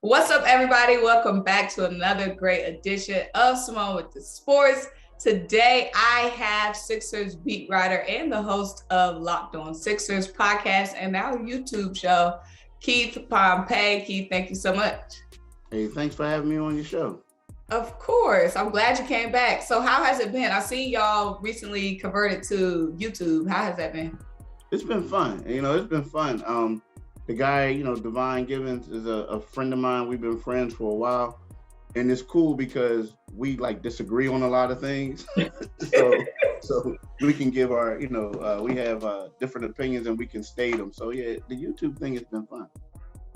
What's up, everybody? Welcome back to another great edition of Symone with the Sports. Today, I have Sixers beat writer and the host of Locked On Sixers podcast and our YouTube show, Keith Pompey. Keith, thank you so much. Hey, thanks for having me on your show. Of course. I'm glad you came back. So how has it been? I see y'all recently converted to YouTube. How has that been? It's been fun. It's been fun. The guy, Devin Givens is a friend of mine. We've been friends for a while. And it's cool because we disagree on a lot of things. so we can give our, we have different opinions and we can state them. So yeah, the YouTube thing has been fun.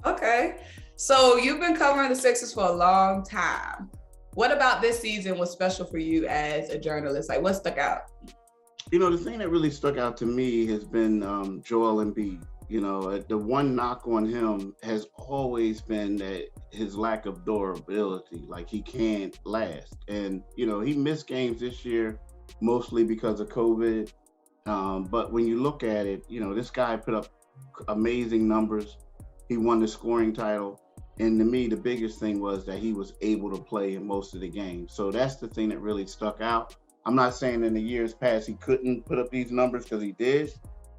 Okay. So you've been covering the Sixers for a long time. What about this season was special for you as a journalist? Like, what stuck out? The thing that really stuck out to me has been Joel Embiid. The one knock on him has always been that his lack of durability, like he can't last. And, he missed games this year, mostly because of COVID. But when you look at it, this guy put up amazing numbers. He won the scoring title. And to me, the biggest thing was that he was able to play in most of the games. So that's the thing that really stuck out. I'm not saying in the years past he couldn't put up these numbers, because he did,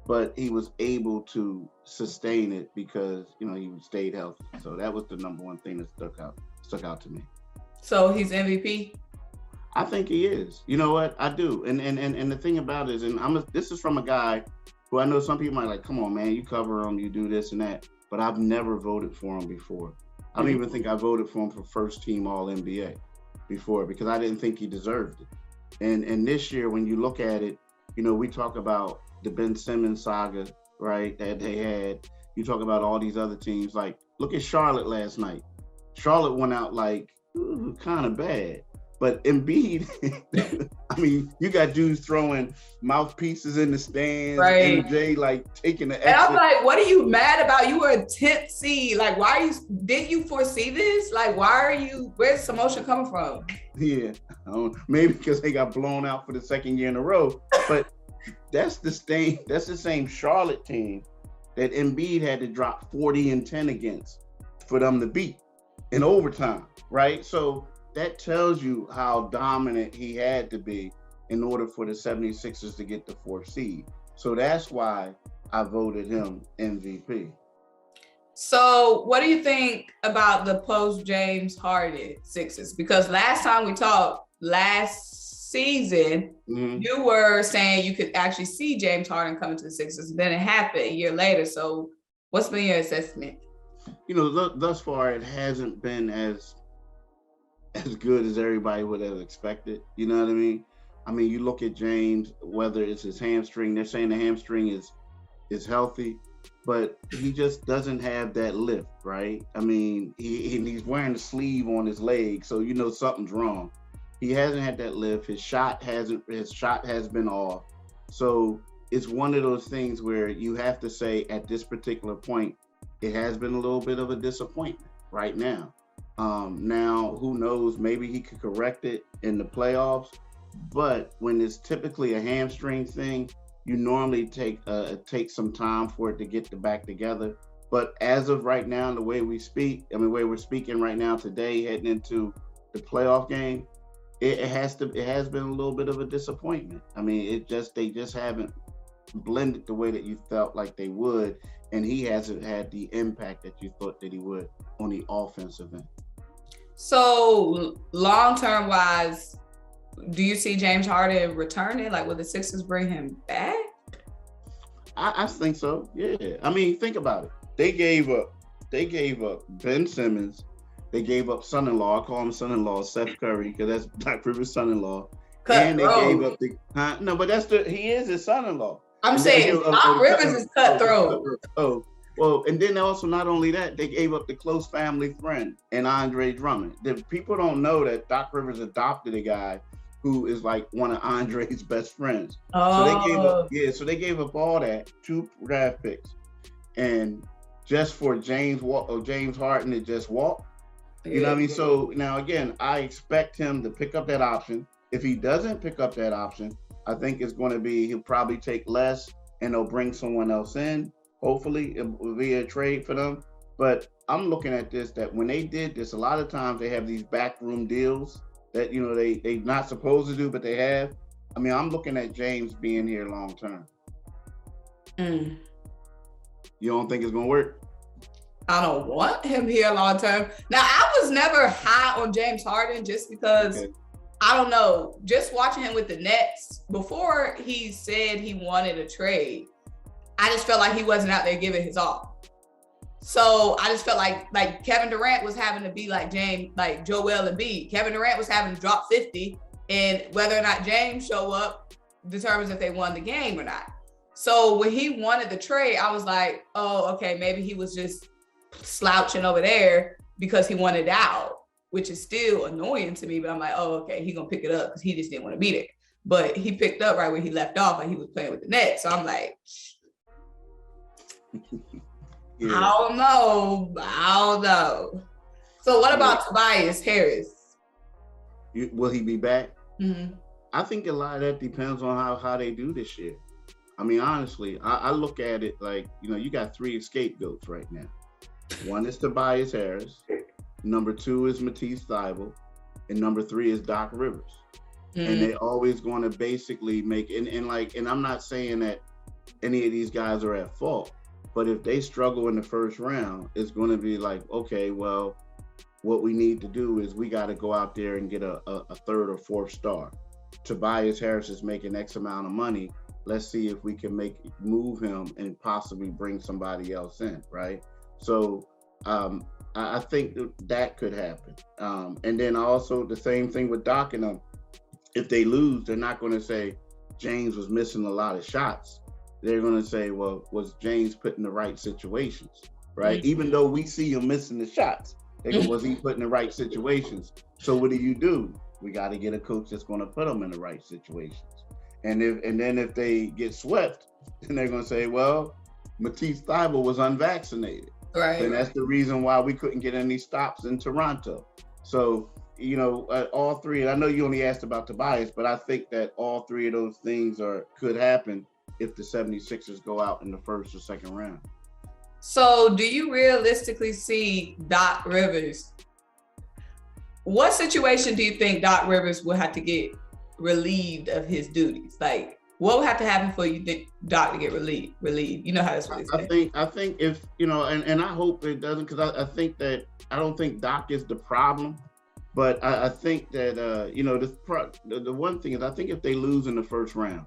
but he was able to sustain it because, he stayed healthy. So that was the number one thing that stuck out to me. So he's MVP? I think he is. You know what? I do. And the thing about it is, this is from a guy who I know some people might like, come on, man, you cover him, you do this and that, but I've never voted for him before. I don't even think I voted for him for first team All-NBA before, because I didn't think he deserved it. And this year, when you look at it, we talk about the Ben Simmons saga, right, that they had. You talk about all these other teams. Like, look at Charlotte last night. Charlotte went out kind of bad. But Embiid, you got dudes throwing mouthpieces in the stands, right? MJ taking the exit. And I'm like, what are you mad about? You were a 10th seed. Like, did you foresee this? Like, where's the motion coming from? Yeah, maybe because they got blown out for the second year in a row. But that's the same Charlotte team that Embiid had to drop 40 and 10 against for them to beat in overtime, right? So that tells you how dominant he had to be in order for the 76ers to get the 4th seed. So that's why I voted him MVP. So what do you think about the post-James Harden Sixers? Because last time we talked, last season, you were saying you could actually see James Harden coming to the Sixers. Then it happened a year later. So what's been your assessment? Thus far, it hasn't been as good as everybody would have expected. You know what I mean? You look at James, whether it's his hamstring, they're saying the hamstring is healthy, but he just doesn't have that lift, right? He's wearing a sleeve on his leg, so something's wrong. He hasn't had that lift. His shot has been off. So it's one of those things where you have to say at this particular point, it has been a little bit of a disappointment right now. Now, who knows, maybe he could correct it in the playoffs, but when it's typically a hamstring thing, you normally take some time for it to get back together. But as of right now, the way we're speaking right now today, heading into the playoff game, it has been a little bit of a disappointment. They just haven't blended the way that you felt like they would, and he hasn't had the impact that you thought that he would on the offensive end. So long-term wise, do you see James Harden returning? Like, will the Sixers bring him back? I think so. Yeah. Think about it. They gave up Ben Simmons. They gave up son-in-law. I call him son-in-law, Seth Curry, because that's Doc Rivers' son-in-law. And they gave up no, but he is his son-in-law. I'm saying Doc Rivers is cutthroat. Well, and then also, not only that, they gave up the close family friend and Andre Drummond. The people don't know that Doc Rivers adopted a guy who is like one of Andre's best friends. Oh. So they gave up all that, 2 draft picks, and just for James Harden to just walk. You know what I mean? So now again, I expect him to pick up that option. If he doesn't pick up that option, I think it's going to be he'll probably take less and they'll bring someone else in. Hopefully it will be a trade for them. But I'm looking at this, that when they did this, a lot of times they have these backroom deals that, you know, they not supposed to do, but they have. I mean, I'm looking at James being here long term. You don't think it's gonna work? I don't want him here long term. Now, I was never high on James Harden just because, I don't know, just watching him with the Nets, before he said he wanted a trade, I just felt like he wasn't out there giving his all. So I just felt like Kevin Durant was having to be like Joel Embiid. Kevin Durant was having to drop 50, and whether or not James show up determines if they won the game or not. So when he wanted the trade, I was like, oh, okay, maybe he was just slouching over there because he wanted out, which is still annoying to me. But I'm like, oh, okay, he's gonna pick it up because he just didn't want to be there. But he picked up right where he left off, and he was playing with the Nets. So I'm like, yeah. I don't know. So what about Tobias Harris? Will he be back? I think a lot of that depends on how they do this year. I mean, honestly, I look at it like, you know, you got 3 scapegoats right now. One is Tobias Harris, number 2 is Matisse Thybulle, and number 3 is Doc Rivers. And they always going to basically make, and I'm not saying that any of these guys are at fault, but if they struggle in the first round, it's going to be like, okay, well, what we need to do is we got to go out there and get a 3rd or 4th star. Tobias Harris is making X amount of money. Let's see if we can move him and possibly bring somebody else in, right? So I think that could happen. And then also the same thing with Doc and them. If they lose, they're not going to say James was missing a lot of shots. They're going to say, well, was James put in the right situations, right? Even though we see him missing the shots, they go, was he put in the right situations? So what do? We got to get a coach that's going to put them in the right situations. And then if they get swept, then they're going to say, well, Matisse Thybulle was unvaccinated. Right. And that's the reason why we couldn't get any stops in Toronto. So, you know, all 3, and I know you only asked about Tobias, but I think that all 3 of those things could happen if the 76ers go out in the 1st or 2nd round. So do you realistically see Doc Rivers? What situation do you think Doc Rivers will have to get relieved of his duties? Like, what would have to happen for you think Doc to get relieved? You know how that's really I think if, you know, and I hope it doesn't, because I don't think Doc is the problem, but I think that, you know, the one thing is, I think if they lose in the 1st round,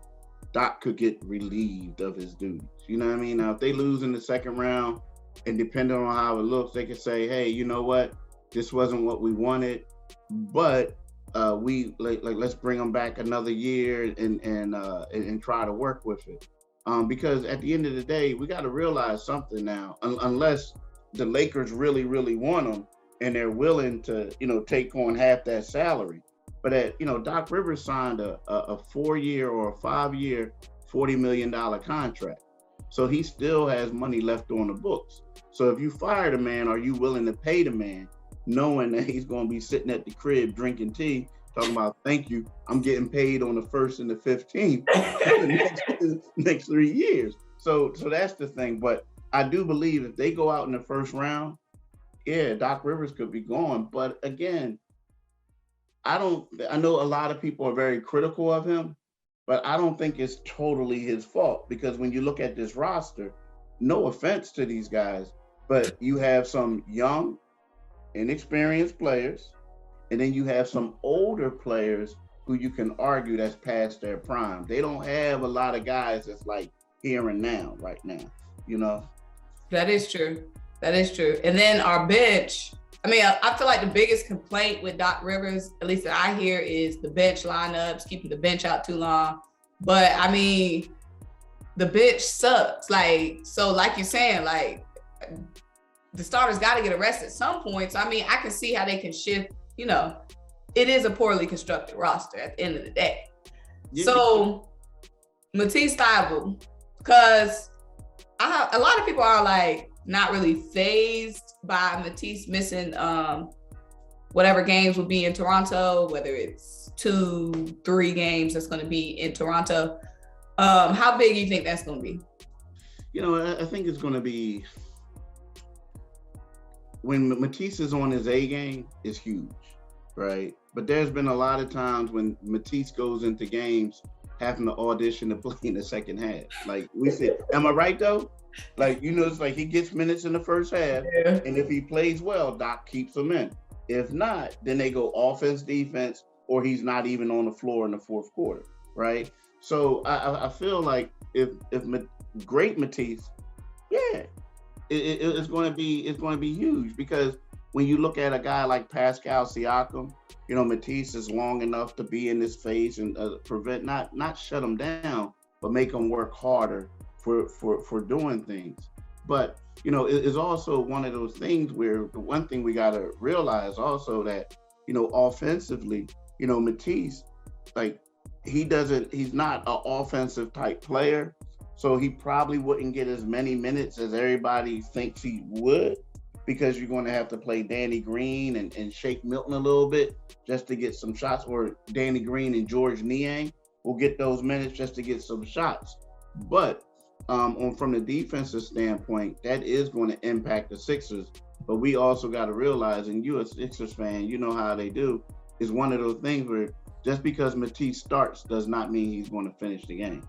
Doc could get relieved of his duties. You know what I mean? Now, if they lose in the 2nd round, and depending on how it looks, they could say, hey, you know what? This wasn't what we wanted, but let's bring them back another year and try to work with it. Because at the end of the day, we got to realize something now, unless the Lakers really, really want them and they're willing to, you know, take on half that salary. But you know, Doc Rivers signed a 4-year or a 5-year, $40 million contract. So he still has money left on the books. So if you fire the man, are you willing to pay the man, knowing that he's going to be sitting at the crib drinking tea, talking about, thank you, I'm getting paid on the 1st and the 15th for the next 3 years. So that's the thing. But I do believe if they go out in the 1st round, yeah, Doc Rivers could be gone. But again, I know a lot of people are very critical of him, but I don't think it's totally his fault, because when you look at this roster, no offense to these guys, but you have some young, inexperienced players, and then you have some older players who you can argue that's past their prime. They don't have a lot of guys that's like here and now, right now, you know? That is true. And then our bench, I mean, I feel like the biggest complaint with Doc Rivers, at least that I hear, is the bench lineups, keeping the bench out too long. But I mean, the bench sucks. Like, so like you're saying, like, the starters got to get a rest at some point. So, I mean, I can see how they can shift, you know, it is a poorly constructed roster at the end of the day. Yeah. So, Matisse Thybulle, because a lot of people are like not really fazed by Matisse missing whatever games will be in Toronto, whether it's 2-3 games that's going to be in Toronto. How big do you think that's going to be? You know, I think it's going to be, when Matisse is on his A game, it's huge, right? But there's been a lot of times when Matisse goes into games having to audition to play in the second half. Like we said, am I right though? Like, it's like he gets minutes in the first half, and if he plays well, Doc keeps him in. If not, then they go offense, defense, or he's not even on the floor in the fourth quarter, right? So I feel like if great Matisse, yeah, it's going to be huge, because when you look at a guy like PASCAL, SIAKAM, Matisse is long enough to be in this phase and prevent, not shut him down, but make him work harder for doing things. But it's also one of those things where the one thing we got to realize also that offensively, Matisse, like he's not an offensive type player, so he probably wouldn't get as many minutes as everybody thinks he would, because you're going to have to play Danny Green and Shake Milton a little bit just to get some shots, or Danny Green and George Niang will get those minutes just to get some shots. But from the defensive standpoint, that is going to impact the Sixers. But we also got to realize, and you a Sixers fan, you know how they do, is one of those things where just because Matisse starts does not mean he's going to finish the game.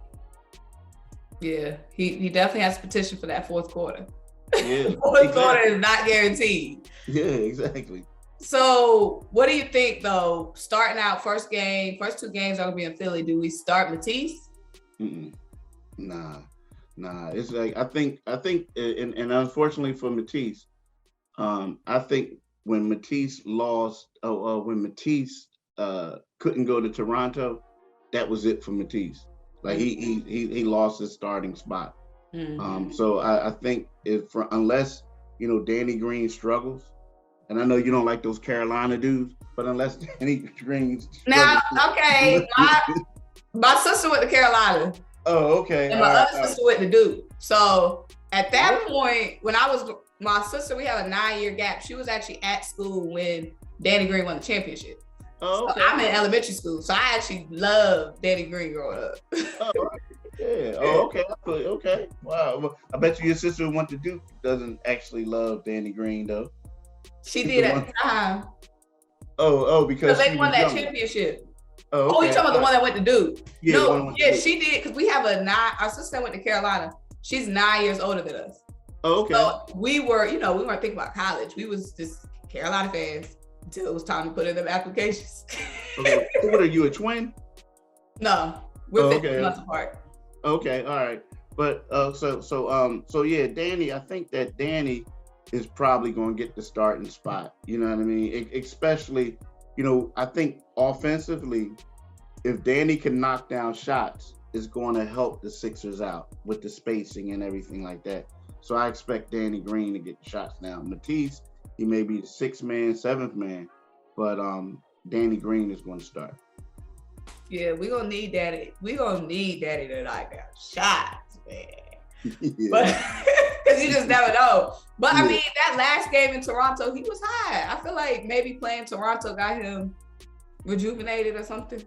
Yeah, he definitely has to petition for that fourth quarter. Yeah, fourth quarter is not guaranteed. Yeah, exactly. So what do you think though? Starting out first two games are gonna be in Philly. Do we start Matisse? Nah. It's like I think, and unfortunately for Matisse, I think when Matisse lost, when Matisse couldn't go to Toronto, that was it for Matisse. Like he lost his starting spot. So I think unless Danny Green struggles, and I know you don't like those Carolina dudes, but unless Danny Green struggles, now, okay, my sister went to Carolina. Oh, okay. And my other sister went to Duke. So at that point, when my sister, we have a 9-year gap. She was actually at school when Danny Green won the championship. Oh, okay. So I'm in elementary school, so I actually loved Danny Green growing up. Oh, right. Yeah. Oh, okay. Okay. Wow. Well, I bet you your sister who went to Duke doesn't actually love Danny Green though. She did at the time. Oh, because they won that championship. Oh, okay. Oh, you talking about the one that went to Duke? Yeah, no, yeah, she did, because we have our sister went to Carolina. She's 9 years older than us. Oh, okay. So we were, we weren't thinking about college. We was just Carolina fans until it was time to put in them applications. Okay. So what are you, a twin? No, we're 15 months apart. Okay, all right. But so yeah, Danny, I think that Danny is probably going to get the starting spot. You know what I mean? Especially, I think offensively, if Danny can knock down shots, it's going to help the Sixers out with the spacing and everything like that. So I expect Danny Green to get shots down. Matisse, he may be the 6th man, 7th man, but Danny Green is going to start. Yeah, we're going to need Daddy. We're going to need Daddy to knock down shots, man. Yeah. But because you just never know. But yeah. I mean, that last game in Toronto, he was high. I feel like maybe playing Toronto got him rejuvenated or something.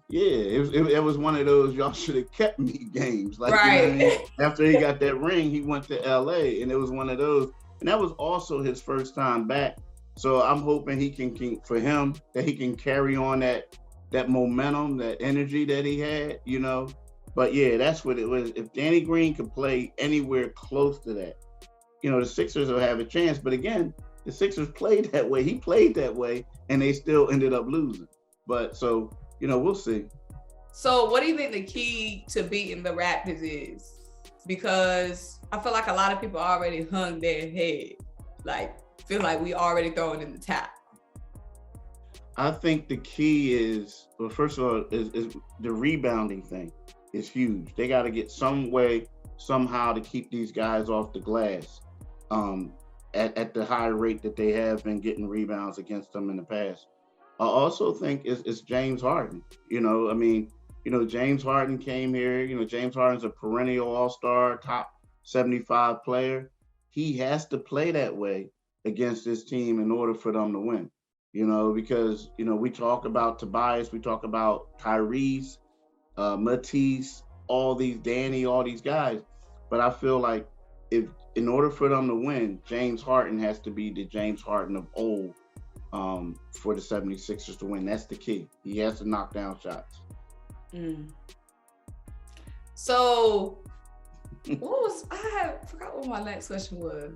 Yeah, it was one of those y'all should have kept me games. Like, right. After he got that ring, he went to LA, and it was one of those. And that was also his first time back. So I'm hoping he can for him that he can carry on that momentum, that energy that he had, But yeah, that's what it was. If Danny Green could play anywhere close to that, the Sixers will have a chance. But again, the Sixers played that way. He played that way, and they still ended up losing. But so, we'll see. So what do you think the key to beating the Raptors is? Because I feel like a lot of people already hung their head. Like, feel like we already throwing in the towel. I think the key is, well, first of all, is the rebounding thing is huge. They got to get some way, somehow to keep these guys off the glass at the high rate that they have been getting rebounds against them in the past. I also think it's James Harden. James Harden came here. James Harden's a perennial all-star, top 75 player. He has to play that way against this team in order for them to win. Because, we talk about Tobias, we talk about Tyrese, Matisse, all these, Danny, all these guys. But I feel like if in order for them to win, James Harden has to be the James Harden of old for the 76ers to win. That's the key. He has to knock down shots. So, I forgot what my next question was.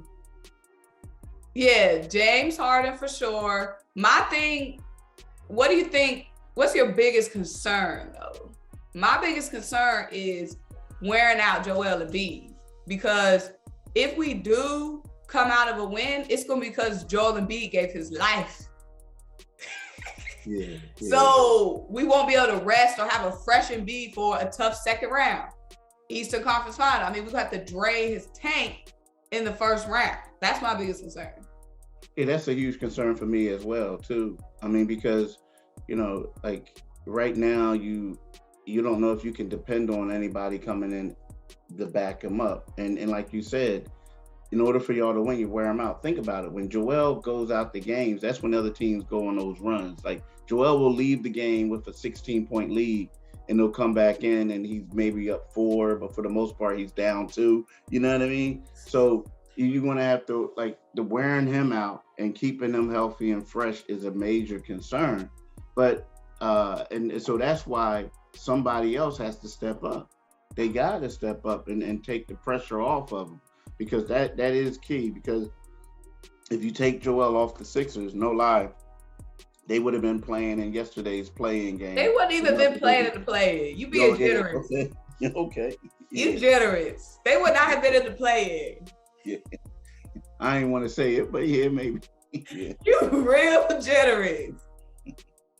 Yeah, James Harden for sure. My thing, what do you think, what's your biggest concern though? My biggest concern is wearing out Joel Embiid, because if we do come out of a win, it's going to be because Joel Embiid gave his life. Yeah. So we won't be able to rest or have a fresh Embiid for a tough second round. Eastern Conference Final. I mean, we have to drain his tank in the first round. That's my biggest concern. Yeah, that's a huge concern for me as well, too. I mean, because, you know, like right now, you don't know if you can depend on anybody coming in to back him up. And like you said, in order for y'all to win, you wear them out. Think about it. When Joel goes out the games, that's when other teams go on those runs. Like Joel will leave the game with a 16-point lead, and they'll come back in and he's maybe up 4, but for the most part, he's down 2. You know what I mean? So you're going to have to, like, the wearing him out and keeping him healthy and fresh is a major concern. But, and so that's why somebody else has to step up. They got to step up and take the pressure off of them, because that is key. Because if you take Joel off the Sixers, no lie, they would have been playing in yesterday's play-in game. They wouldn't even been playing in the play-in. You being generous. Okay. You generous. They would not have been in the play-in. Yeah. I ain't want to say it, but yeah, maybe. Yeah. You real generous.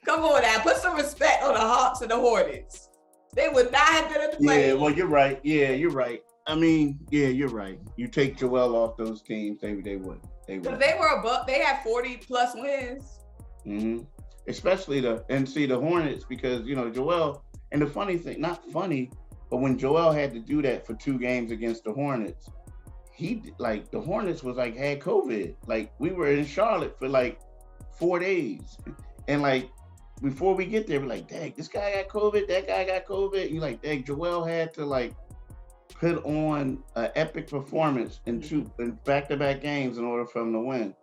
Come on now, put some respect on the Hawks and the Hornets. They would not have been in the play-in. Yeah, well, you're right. Yeah, you're right. I mean, yeah, you're right. You take Joel off those teams, they would. Because they were above, they had 40+ wins. Mm-hmm. Especially the Hornets, because, you know, Joel, and the funny thing, not funny, but when Joel had to do that for 2 games against the Hornets, the Hornets was like, had COVID. Like, we were in Charlotte for like 4 days. And like, before we get there, we're like, dang, this guy got COVID, that guy got COVID. You're like, dang, Joel had to like put on an epic performance in back-to-back games in order for him to win.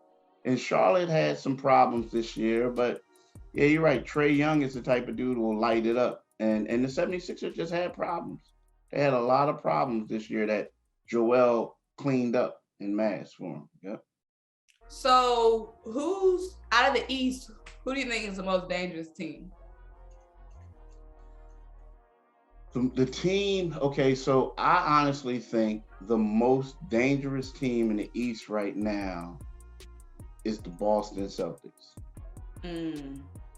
And Charlotte had some problems this year, but yeah, you're right. Trae Young is the type of dude who will light it up. And the 76ers just had problems. They had a lot of problems this year that Joel cleaned up in mass for him. Yep. So who's out of the East, who do you think is the most dangerous team? The team, okay, so I honestly think the most dangerous team in the East right now is the Boston Celtics.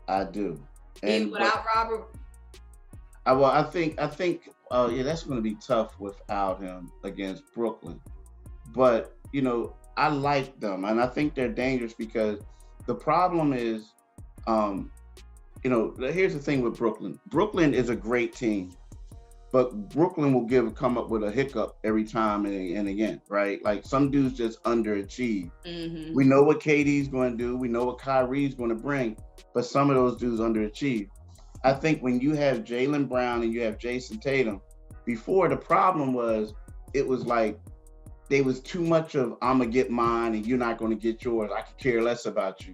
I do. And without Robert? I think that's going to be tough without him against Brooklyn. But, you know, I like them, and I think they're dangerous because the problem is, you know, here's the thing with Brooklyn. Brooklyn is a great team, but Brooklyn will come up with a hiccup every time and again, right? Like some dudes just underachieve. Mm-hmm. We know what KD's going to do. We know what Kyrie's going to bring, but some of those dudes underachieve. I think when you have Jaylen Brown and you have Jason Tatum, before the problem was, it was like, there was too much of, I'm going to get mine and you're not going to get yours. I could care less about you.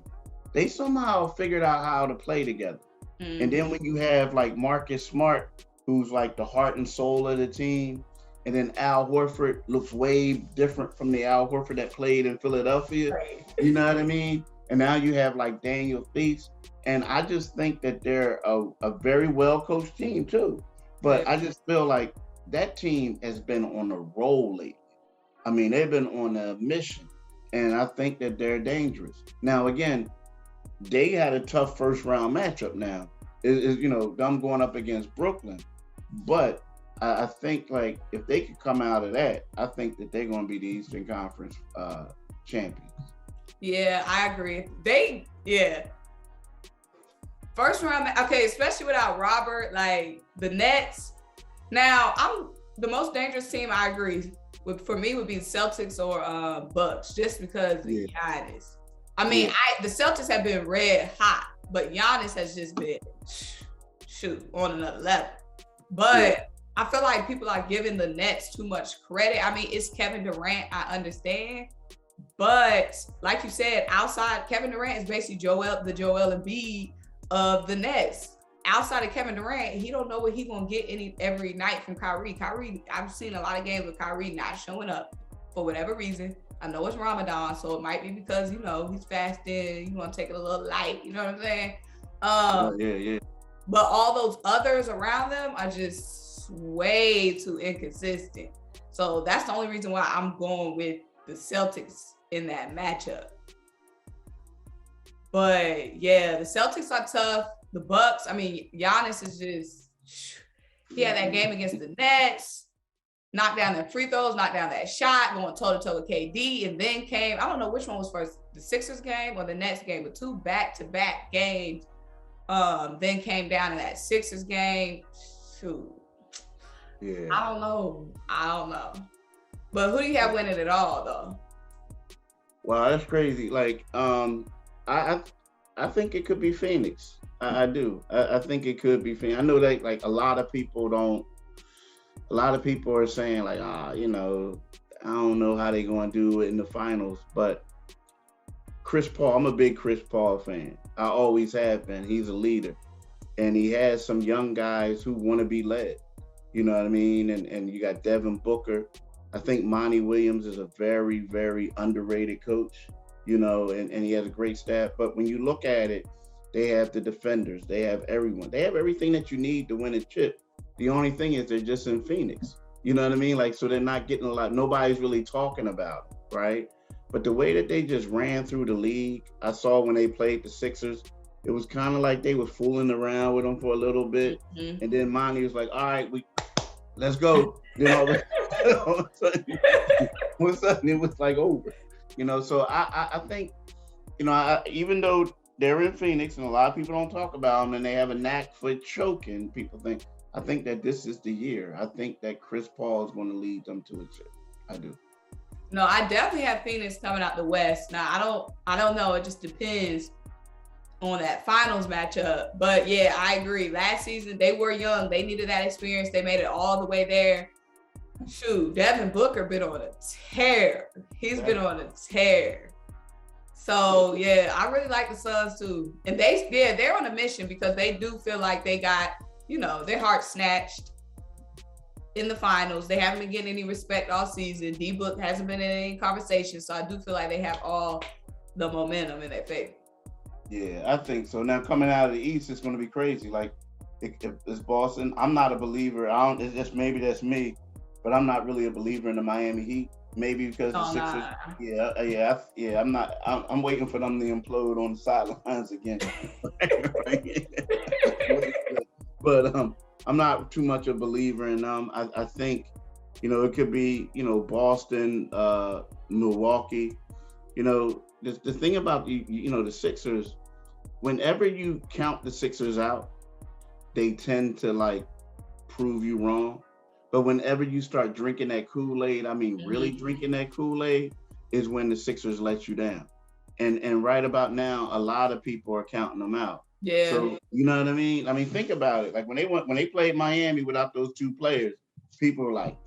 They somehow figured out how to play together. Mm-hmm. And then when you have like Marcus Smart, who's like the heart and soul of the team, and then Al Horford looks way different from the Al Horford that played in Philadelphia. Right. You know what I mean? And now you have like Daniel Theis. And I just think that they're a very well-coached team too. But I just feel like that team has been on a roll lately. I mean, they've been on a mission, and I think that they're dangerous. Now, again, they had a tough first-round matchup now. You know, them going up against Brooklyn. But I think, like, if they could come out of that, I think that they're going to be the Eastern Conference champions. Yeah, I agree. First round, okay, especially without Robert, like the Nets. Now, the most dangerous team, I agree, for me would be the Celtics or Bucks, just because of Giannis. I mean, the Celtics have been red hot, but Giannis has just been on another level. But I feel like people are giving the Nets too much credit. I mean, it's Kevin Durant, I understand. But like you said, outside Kevin Durant is basically the Joel Embiid of the Nets. Outside of Kevin Durant, he don't know what he's gonna get every night from Kyrie. Kyrie, I've seen a lot of games with Kyrie not showing up for whatever reason. I know it's Ramadan, so it might be because, you know, he's fasting, you want to take it a little light, you know what I'm saying? Yeah. But all those others around them are just way too inconsistent. So that's the only reason why I'm going with the Celtics in that matchup. But yeah, the Celtics are tough. The Bucks, I mean, Giannis is just, he had that game against the Nets, knocked down their free throws, knocked down that shot, going toe-to-toe with KD, and then came, I don't know which one was first, the Sixers game or the Nets game, but 2 back-to-back games, then came down in that Sixers game. Shoot. Yeah. I don't know. But who do you have winning it all, though? Well, that's crazy. Like, I think it could be Phoenix. I do. I think it could be Phoenix. I know that like a lot of people are saying like, you know, I don't know how they're going to do it in the finals, but Chris Paul, I'm a big Chris Paul fan. I always have been. He's a leader, and he has some young guys who want to be led. You know what I mean? And you got Devin Booker. I think Monty Williams is a very, very underrated coach, you know, and he has a great staff. But when you look at it, they have the defenders. They have everyone. They have everything that you need to win a chip. The only thing is they're just in Phoenix. You know what I mean? Like, so they're not getting a lot. Nobody's really talking about it, right? But the way that they just ran through the league, I saw when they played the Sixers, it was kind of like they were fooling around with them for a little bit. Mm-hmm. And then Monty was like, all right, let's go. You know, all of a sudden it was like over. You know, so I think, you know, even though they're in Phoenix and a lot of people don't talk about them and they have a knack for choking, I think that this is the year. I think that Chris Paul is going to lead them to a chip. I do. No, I definitely have Phoenix coming out the West. Now, I don't know. It just depends on that finals matchup. But yeah, I agree. Last season, they were young. They needed that experience. They made it all the way there. Shoot, Devin Booker been on a tear. He's been on a tear. So yeah, I really like the Suns too. And they're on a mission because they do feel like they got, you know, their heart snatched in the finals. They haven't been getting any respect all season. D-Book hasn't been in any conversation. So I do feel like they have all the momentum in their favor. Yeah, I think so. Now coming out of the East, it's going to be crazy. Like if it's Boston, I'm not a believer. It's just maybe that's me, but I'm not really a believer in the Miami Heat. Maybe because the Sixers. Yeah. I'm waiting for them to implode on the sidelines again. But I'm not too much a believer in them. I think, you know, it could be, you know, Boston, Milwaukee. You know, the thing about you know, the Sixers, whenever you count the Sixers out, they tend to like prove you wrong. But whenever you start drinking that Kool-Aid, I mean, really drinking that Kool-Aid, is when the Sixers let you down. And right about now, a lot of people are counting them out. Yeah. So you know what I mean? I mean, think about it. Like when they played Miami without those 2 players, people were like,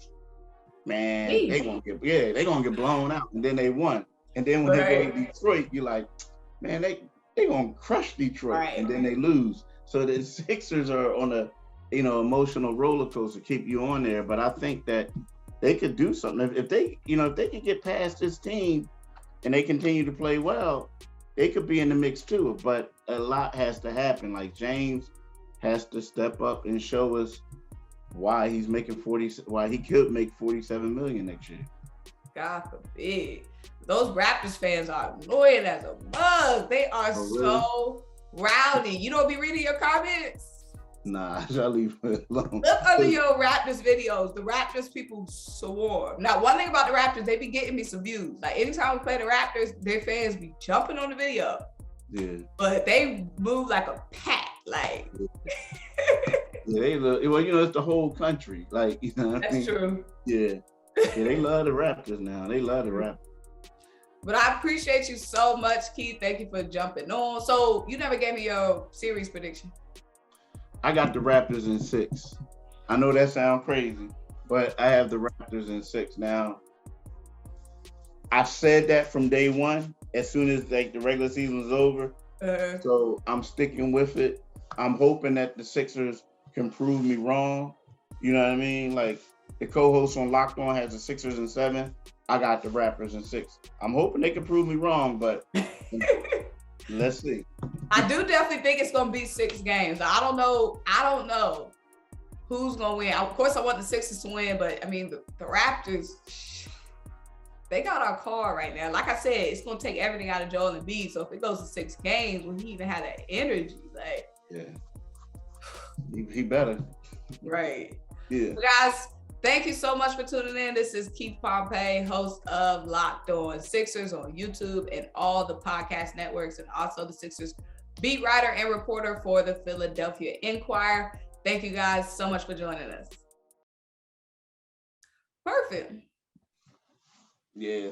man, they're gonna get blown out. And then they won. And then when they go to Detroit, you're like, man, they gonna crush Detroit. Right. And then they lose. So the Sixers are on a, you know, emotional roller coaster, keep you on there. But I think that they could do something. If they could get past this team and they continue to play well, they could be in the mix too. But a lot has to happen. Like James has to step up and show us why he could make $47 million next year. God forbid. Those Raptors fans are annoying as a mug. They are so rowdy. You don't be reading your comments? Nah, I leave it alone. Look under your Raptors videos. The Raptors people swarm. Now, one thing about the Raptors, they be getting me some views. Like anytime we play the Raptors, their fans be jumping on the video. Yeah. But they move like a pack. Like yeah, they love, well, you know, it's the whole country. Like, you know what I mean? That's true. Yeah. Yeah, they love the Raptors now. They love the Raptors. But I appreciate you so much, Keith. Thank you for jumping on. So you never gave me your series prediction. I got the Raptors in 6. I know that sounds crazy, but I have the Raptors in 6 now. I said that from day one, as soon as like the regular season was over. So I'm sticking with it. I'm hoping that the Sixers can prove me wrong. You know what I mean? Like the co-host on Locked On has the Sixers in 7. I got the Raptors in 6. I'm hoping they can prove me wrong, but let's see. I do definitely think it's gonna be 6 games. I don't know who's gonna win. Of course, I want the Sixers to win, but I mean the Raptors, they got our card right now. Like I said, it's gonna take everything out of Joel Embiid. So if it goes to 6 games, when he even had that energy, like he better. Right. Yeah. So guys, thank you so much for tuning in. This is Keith Pompey, host of Locked On Sixers on YouTube and all the podcast networks, and also the Sixers beat writer and reporter for the Philadelphia Inquirer. Thank you guys so much for joining us. Perfect. Yeah.